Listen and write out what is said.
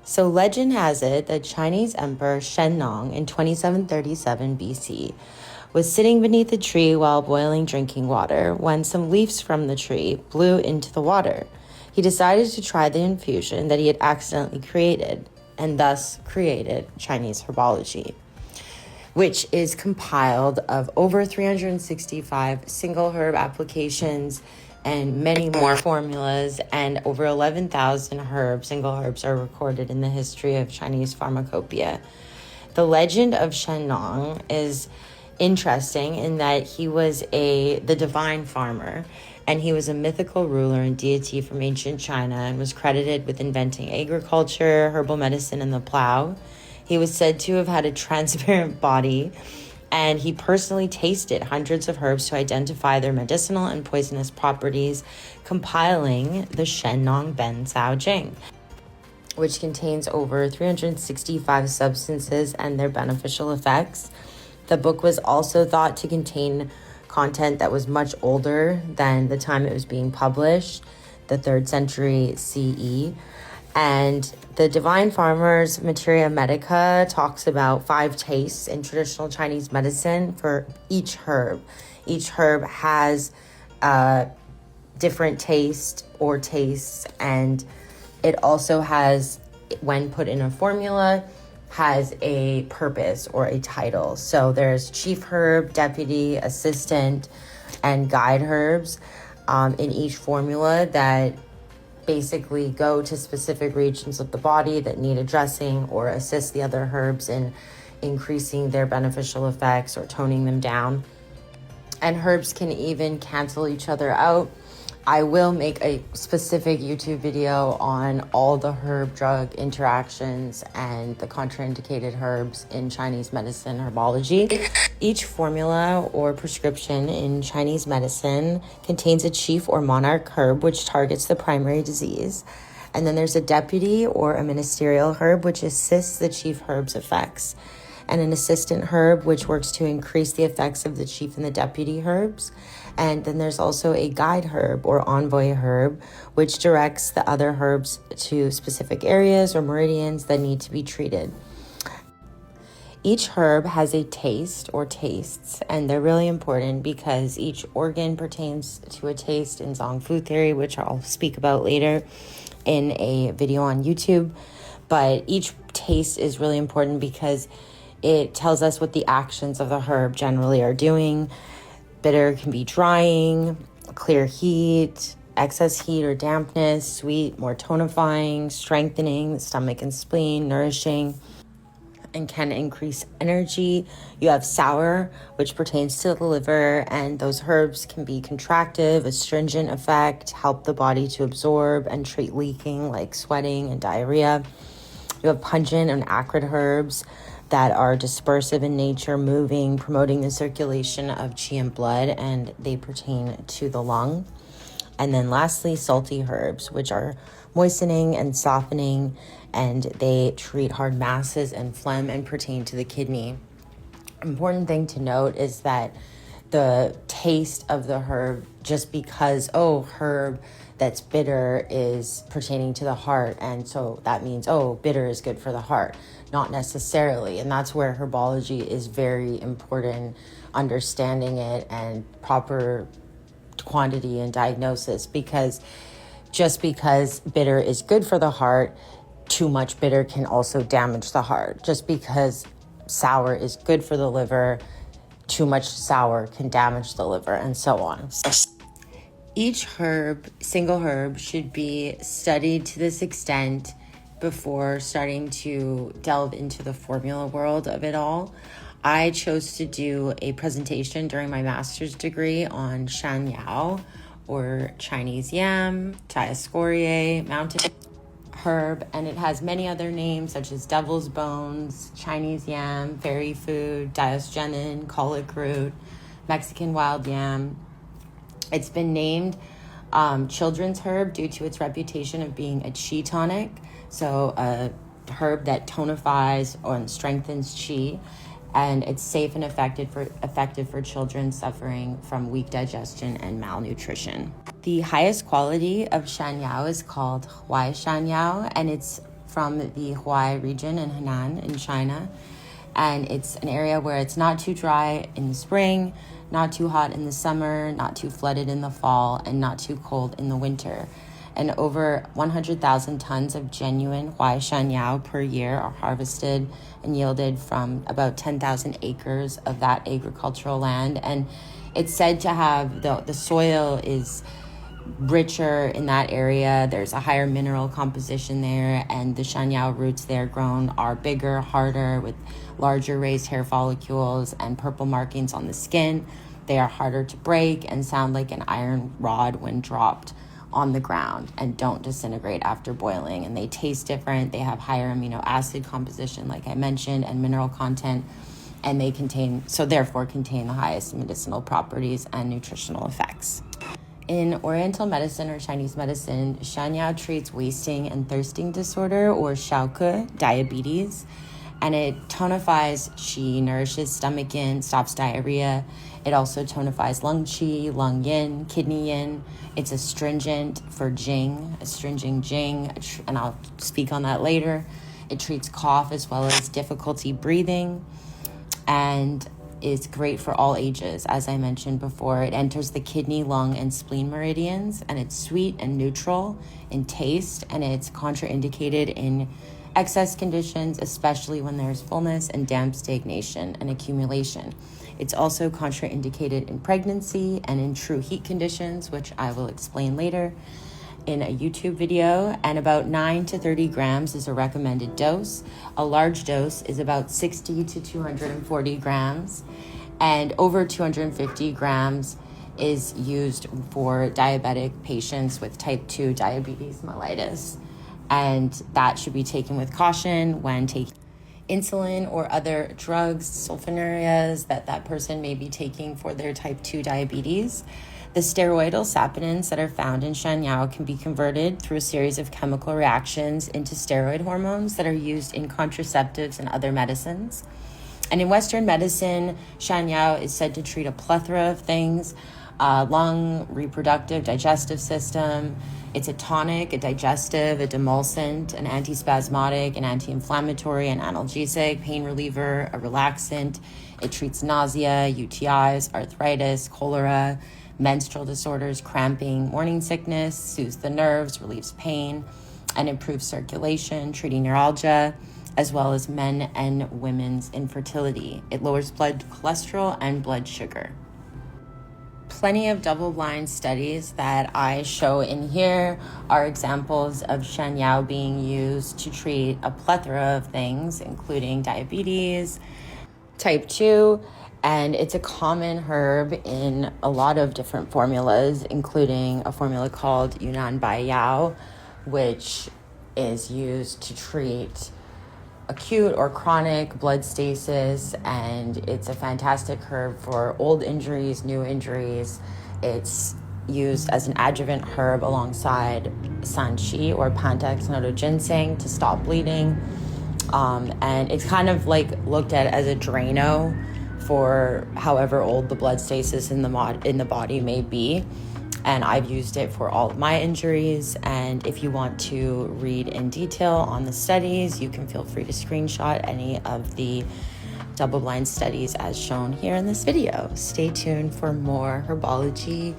So legend has it that Chinese Emperor Shan Yao in 2737 BC was sitting beneath a tree while boiling drinking water when some leaves from the tree blew into the water. He decided to try the infusion that he had accidentally created and thus created Chinese herbology, which is compiled of over 365 single herb applications and many more formulas, and over 11,000 single herbs are recorded in the history of Chinese pharmacopoeia. The legend of Shan Yao is interesting in that he was the divine farmer, and he was a mythical ruler and deity from ancient China and was credited with inventing agriculture, herbal medicine, and the plow. He was said to have had a transparent body, and he personally tasted hundreds of herbs to identify their medicinal and poisonous properties, compiling the Shen Nong Ben Cao Jing, which contains over 365 substances and their beneficial effects. The book was also thought to contain content that was much older than the time it was being published, the 3rd century CE. And the Divine Farmer's Materia Medica talks about 5 tastes in traditional Chinese medicine for each herb. Each herb has a different taste or tastes, and it also has, when put in a formula, has a purpose or a title. So there's chief herb, deputy, assistant, and guide herbs in each formula that basically go to specific regions of the body that need addressing or assist the other herbs in increasing their beneficial effects or toning them down. And herbs can even cancel each other out. I will make a specific YouTube video on all the herb-drug interactions and the contraindicated herbs in Chinese medicine herbology. Each formula or prescription in Chinese medicine contains a chief or monarch herb which targets the primary disease. And then there's a deputy or a ministerial herb which assists the chief herb's effects, and an assistant herb which works to increase the effects of the chief and the deputy herbs. And then there's also a guide herb or envoy herb, which directs the other herbs to specific areas or meridians that need to be treated. Each herb has a taste or tastes, and they're really important because each organ pertains to a taste in Zong Fu theory, which I'll speak about later in a video on YouTube. But each taste is really important because it tells us what the actions of the herb generally are doing. Bitter can be drying, clear heat, excess heat or dampness, sweet, more tonifying, strengthening the stomach and spleen, nourishing, and can increase energy. You have sour, which pertains to the liver, and those herbs can be contractive, astringent effect, help the body to absorb and treat leaking like sweating and diarrhea. You have pungent and acrid herbs that are dispersive in nature, moving, promoting the circulation of qi and blood, and they pertain to the lung. And then lastly, salty herbs, which are moistening and softening, and they treat hard masses and phlegm and pertain to the kidney. Important thing to note is that the taste of the herb, just because, herb that's bitter is pertaining to the heart, and so that means, bitter is good for the heart. Not necessarily, and that's where herbology is very important, understanding it and proper quantity and diagnosis, because just because bitter is good for the heart, too much bitter can also damage the heart. Just because sour is good for the liver, too much sour can damage the liver, and so on. Each single herb, should be studied to this extent before starting to delve into the formula world of it all. I chose to do a presentation during my master's degree on Shan Yao, or Chinese yam, Diascorea, mountain herb, and it has many other names such as devil's bones, Chinese yam, fairy food, diosgenin, colic root, Mexican wild yam. It's been named children's herb due to its reputation of being a qi tonic, so a herb that tonifies and strengthens qi, and it's safe and effective for children suffering from weak digestion and malnutrition. The highest quality of Shan Yao is called Shan Yao, and it's from the Huai region in Henan in China. And it's an area where it's not too dry in the spring, not too hot in the summer, not too flooded in the fall, and not too cold in the winter. And over 100,000 tons of genuine Huai Shan Yao per year are harvested and yielded from about 10,000 acres of that agricultural land. And it's said to have the soil is richer in that area. There's a higher mineral composition there, and the Shan Yao roots there grown are bigger, harder, with larger raised hair follicles and purple markings on the skin. They are harder to break and sound like an iron rod when dropped on the ground and don't disintegrate after boiling. And they taste different. They have higher amino acid composition, like I mentioned, and mineral content, and they therefore contain the highest medicinal properties and nutritional effects. In Oriental medicine or Chinese medicine, Shan Yao treats wasting and thirsting disorder, or xiaoke, diabetes, and it tonifies qi, nourishes stomach yin, stops diarrhea. It also tonifies lung qi, lung yin, kidney yin. It's astringent for jing, astringing jing, and I'll speak on that later. It treats cough as well as difficulty breathing, and is great for all ages. As I mentioned before, it enters the kidney, lung, and spleen meridians, and it's sweet and neutral in taste, and it's contraindicated in excess conditions, especially when there's fullness and damp stagnation and accumulation. It's also contraindicated in pregnancy and in true heat conditions, which I will explain later in a YouTube video. And about 9 to 30 grams is a recommended dose. A large dose is about 60 to 240 grams, and over 250 grams is used for diabetic patients with type 2 diabetes mellitus, and that should be taken with caution when taking insulin or other drugs, sulfonylureas that person may be taking for their type 2 diabetes. The steroidal saponins that are found in Shan Yao can be converted through a series of chemical reactions into steroid hormones that are used in contraceptives and other medicines. And in Western medicine, Shan Yao is said to treat a plethora of things: lung, reproductive, digestive system. It's a tonic, a digestive, a demulcent, an antispasmodic, an anti-inflammatory, an analgesic, pain reliever, a relaxant. It treats nausea, UTIs, arthritis, cholera, menstrual disorders, cramping, morning sickness, soothes the nerves, relieves pain, and improves circulation, treating neuralgia, as well as men and women's infertility. It lowers blood cholesterol and blood sugar. Plenty of double-blind studies that I show in here are examples of Shan Yao being used to treat a plethora of things, including diabetes, type 2, and it's a common herb in a lot of different formulas, including a formula called Yunnan Bai Yao, which is used to treat acute or chronic blood stasis, and it's a fantastic herb for old injuries, new injuries. It's used as an adjuvant herb alongside sanqi or Pantex noto ginseng to stop bleeding, and it's kind of like looked at as a Drano for however old the blood stasis in the body may be. And I've used it for all of my injuries. And if you want to read in detail on the studies, you can feel free to screenshot any of the double-blind studies as shown here in this video. Stay tuned for more herbology